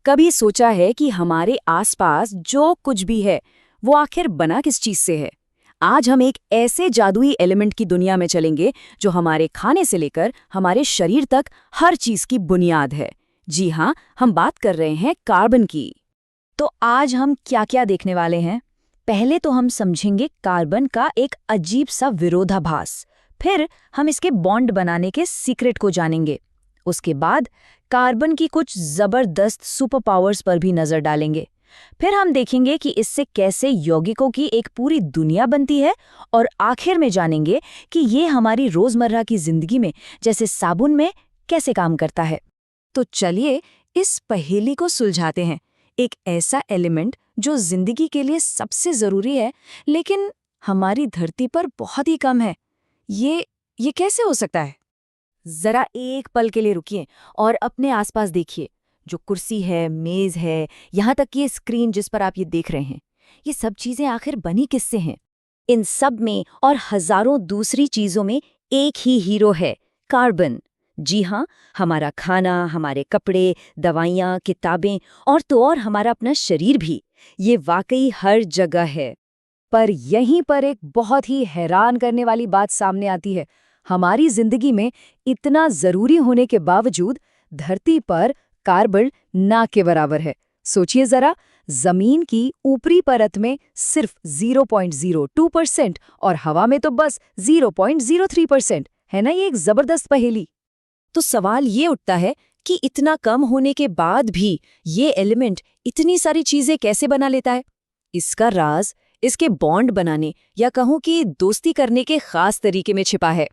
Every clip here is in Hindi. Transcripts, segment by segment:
कभी सोचा है कि हमारे आसपास जो कुछ भी है वो आखिर बना किस चीज से है? आज हम एक ऐसे जादुई एलिमेंट की दुनिया में चलेंगे जो हमारे खाने से लेकर हमारे शरीर तक हर चीज की बुनियाद है। जी हाँ, हम बात कर रहे हैं कार्बन की। तो आज हम क्या क्या देखने वाले हैं? पहले तो हम समझेंगे कार्बन का एक अजीब सा विरोधाभास। फिर हम इसके बॉन्ड बनाने के सीक्रेट को जानेंगे। उसके बाद कार्बन की कुछ जबरदस्त सुपर पावर्स पर भी नजर डालेंगे। फिर हम देखेंगे कि इससे कैसे यौगिकों की एक पूरी दुनिया बनती है, और आखिर में जानेंगे कि ये हमारी रोजमर्रा की जिंदगी में जैसे साबुन में कैसे काम करता है। तो चलिए इस पहेली को सुलझाते हैं। एक ऐसा एलिमेंट जो जिंदगी के लिए सबसे जरूरी है, लेकिन हमारी धरती पर बहुत ही कम है। ये कैसे हो सकता है? जरा एक पल के लिए रुकिए और अपने आसपास देखिए। जो कुर्सी है, मेज है, यहाँ तक कि ये स्क्रीन जिस पर आप ये देख रहे हैं, ये सब चीजें आखिर बनी किससे हैं? इन सब में और हजारों दूसरी चीजों में एक ही हीरो है, कार्बन। जी हाँ, हमारा खाना, हमारे कपड़े, दवाइयाँ, किताबें और तो और हमारा अपना शरीर भी, ये वाकई हर जगह है। पर यहीं पर एक बहुत ही हैरान करने वाली बात सामने आती है। हमारी जिंदगी में इतना जरूरी होने के बावजूद धरती पर कार्बन ना के बराबर है। सोचिए जरा, जमीन की ऊपरी परत में सिर्फ 0.02% और हवा में तो बस 0.03%। है ना ये एक जबरदस्त पहेली? तो सवाल ये उठता है कि इतना कम होने के बाद भी ये एलिमेंट इतनी सारी चीजें कैसे बना लेता है? इसका राज इसके बॉन्ड बनाने या कहूं कि दोस्ती करने के खास तरीके में छिपा है।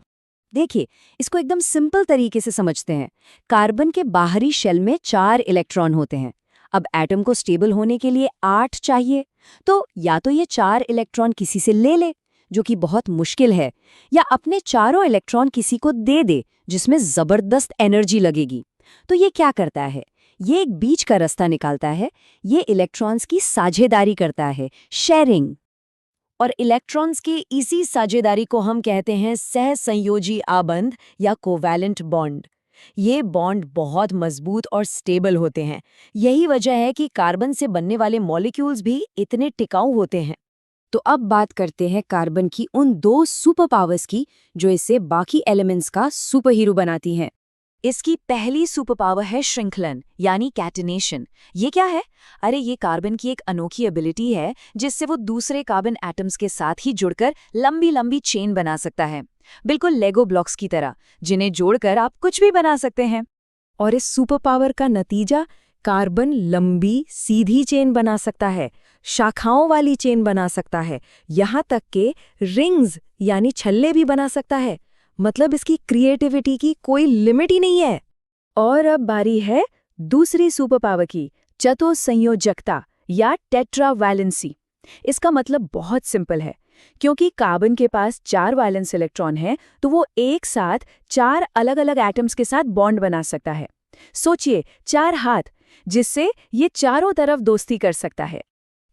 देखिए, इसको एकदम सिंपल तरीके से समझते हैं। कार्बन के बाहरी शेल में 4 इलेक्ट्रॉन होते हैं। अब एटम को स्टेबल होने के लिए 8 चाहिए, तो या तो ये 4 इलेक्ट्रॉन किसी से ले ले, जो कि बहुत मुश्किल है, या अपने चारों इलेक्ट्रॉन किसी को दे दे जिसमें जबरदस्त एनर्जी लगेगी। तो ये क्या करता है? ये एक बीच का रास्ता निकालता है। ये इलेक्ट्रॉन्स की साझेदारी करता है, शेयरिंग। और इलेक्ट्रॉन्स की इसी साझेदारी को हम कहते हैं सहसंयोजी आबंध या कोवैलेंट बॉन्ड। ये बॉन्ड बहुत मजबूत और स्टेबल होते हैं। यही वजह है कि कार्बन से बनने वाले मॉलिक्यूल्स भी इतने टिकाऊ होते हैं। तो अब बात करते हैं कार्बन की उन 2 सुपर पावर्स की जो इसे बाकी एलिमेंट्स का सुपर हीरो बनाती हैं। इसकी पहली सुपर पावर है श्रृंखलन यानी कैटिनेशन। ये क्या है? अरे ये कार्बन की एक अनोखी एबिलिटी है जिससे वो दूसरे कार्बन एटम्स के साथ ही जुड़कर लंबी लंबी चेन बना सकता है, बिल्कुल लेगो ब्लॉक्स की तरह, जिन्हें जोड़कर आप कुछ भी बना सकते हैं। और इस सुपर पावर का नतीजा, कार्बन लंबी सीधी चेन बना सकता है, शाखाओं वाली चेन बना सकता है, यहाँ तक के रिंग्स यानी छल्ले भी बना सकता है। मतलब इसकी क्रिएटिविटी की कोई लिमिट ही नहीं है। और अब बारी है दूसरी सुपर पावर की, चतुसंयोजकता या टेट्रावैलेंसी। इसका मतलब बहुत सिंपल है। क्योंकि कार्बन के पास 4 वैलेंस इलेक्ट्रॉन हैं, तो वो एक साथ 4 अलग-अलग एटम्स के साथ बॉन्ड बना सकता है। सोचिए, 4 हाथ, जिससे ये चारों तरफ दोस्ती कर सकता है।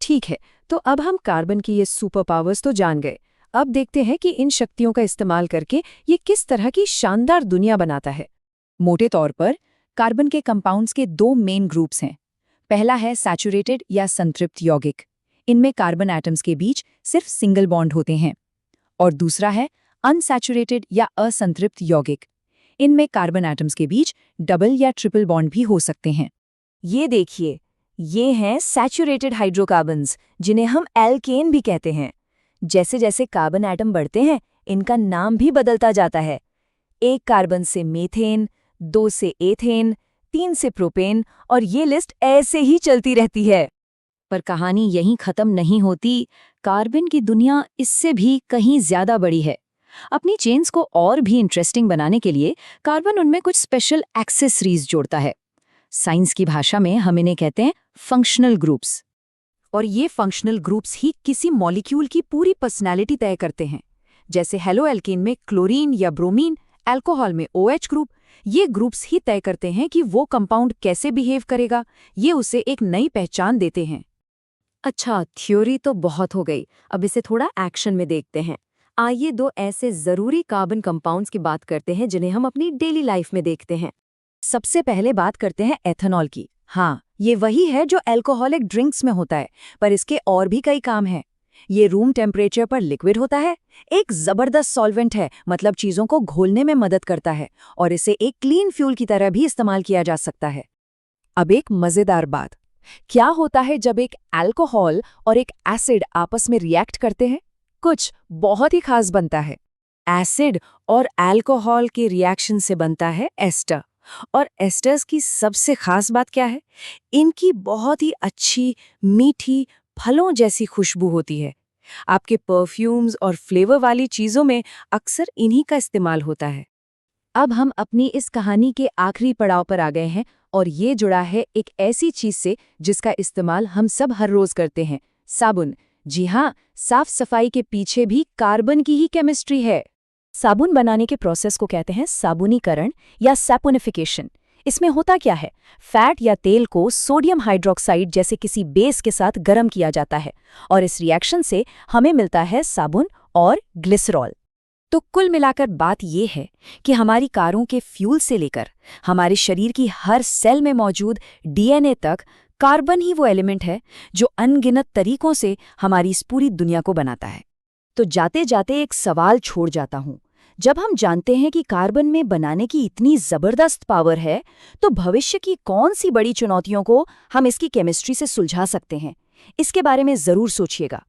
ठीक है, तो अब हम कार्बन की ये सुपर पावर्स तो जान गए। अब देखते हैं कि इन शक्तियों का इस्तेमाल करके ये किस तरह की शानदार दुनिया बनाता है। मोटे तौर पर कार्बन के कंपाउंड्स के 2 मेन ग्रुप्स हैं। पहला है सैचुरेटेड या संतृप्त यौगिक। इनमें कार्बन एटम्स के बीच सिर्फ सिंगल बॉन्ड होते हैं। और दूसरा है अनसैचुरेटेड या असंतृप्त यौगिक। इनमें कार्बन एटम्स के बीच डबल या ट्रिपल बॉन्ड भी हो सकते हैं। ये देखिए, ये हैं सैचुरेटेड हाइड्रोकार्बन्स, जिन्हें हम एल्केन भी कहते हैं। जैसे जैसे कार्बन एटम बढ़ते हैं, इनका नाम भी बदलता जाता है। 1 कार्बन से मीथेन, 2 से एथेन, 3 से प्रोपेन, और ये लिस्ट ऐसे ही चलती रहती है। पर कहानी यहीं खत्म नहीं होती। कार्बन की दुनिया इससे भी कहीं ज्यादा बड़ी है। अपनी चेन्स को और भी इंटरेस्टिंग बनाने के लिए कार्बन उनमें कुछ स्पेशल एक्सेसरीज जोड़ता है। साइंस की भाषा में हम इन्हें कहते हैं फंक्शनल ग्रुप्स। और ये फंक्शनल ग्रुप्स ही किसी मॉलिक्यूल की पूरी पर्सनैलिटी तय करते हैं। जैसे हेलो एल्केन में क्लोरीन या ब्रोमीन, अल्कोहल में OH ग्रुप। ये ग्रुप्स ही तय करते हैं कि वो कंपाउंड कैसे बिहेव करेगा। ये उसे एक नई पहचान देते हैं। अच्छा, थ्योरी तो बहुत हो गई, अब इसे थोड़ा एक्शन में देखते हैं। आइए 2 ऐसे जरूरी कार्बन कंपाउंड्स की बात करते हैं जिन्हें हम अपनी डेली लाइफ में देखते हैं। सबसे पहले बात करते हैं एथेनॉल की। हाँ, ये वही है जो अल्कोहलिक ड्रिंक्स में होता है, पर इसके और भी कई काम हैं। ये रूम टेम्परेचर पर लिक्विड होता है, एक जबरदस्त सॉल्वेंट है, मतलब चीजों को घोलने में मदद करता है, और इसे एक क्लीन फ्यूल की तरह भी इस्तेमाल किया जा सकता है। अब एक मजेदार बात, क्या होता है जब एक अल्कोहल और एक एसिड आपस में रिएक्ट करते हैं? कुछ बहुत ही खास बनता है। एसिड और अल्कोहल के रिएक्शन से बनता है एस्टर। और एस्टर्स की सबसे खास बात क्या है? इनकी बहुत ही अच्छी, मीठी, फलों जैसी खुशबू होती है। आपके परफ्यूम्स और फ्लेवर वाली चीज़ों में अक्सर इन्हीं का इस्तेमाल होता है। अब हम अपनी इस कहानी के आखिरी पड़ाव पर आ गए हैं, और ये जुड़ा है एक ऐसी चीज से जिसका इस्तेमाल हम सब हर रोज करते हैं, साबुन। जी हाँ, साफ सफाई के पीछे भी कार्बन की ही केमिस्ट्री है। साबुन बनाने के प्रोसेस को कहते हैं साबुनीकरण या सैपोनिफिकेशन। इसमें होता क्या है? फैट या तेल को सोडियम हाइड्रोक्साइड जैसे किसी बेस के साथ गर्म किया जाता है, और इस रिएक्शन से हमें मिलता है साबुन और ग्लिसरॉल। तो कुल मिलाकर बात यह है कि हमारी कारों के फ्यूल से लेकर हमारे शरीर की हर सेल में मौजूद डीएनए तक कार्बन ही वो एलिमेंट है जो अनगिनत तरीकों से हमारी इस पूरी दुनिया को बनाता है। तो जाते जाते एक सवाल छोड़ जाता हूं, जब हम जानते हैं कि कार्बन में बनाने की इतनी जबरदस्त पावर है, तो भविष्य की कौन सी बड़ी चुनौतियों को हम इसकी केमिस्ट्री से सुलझा सकते हैं? इसके बारे में जरूर सोचिएगा।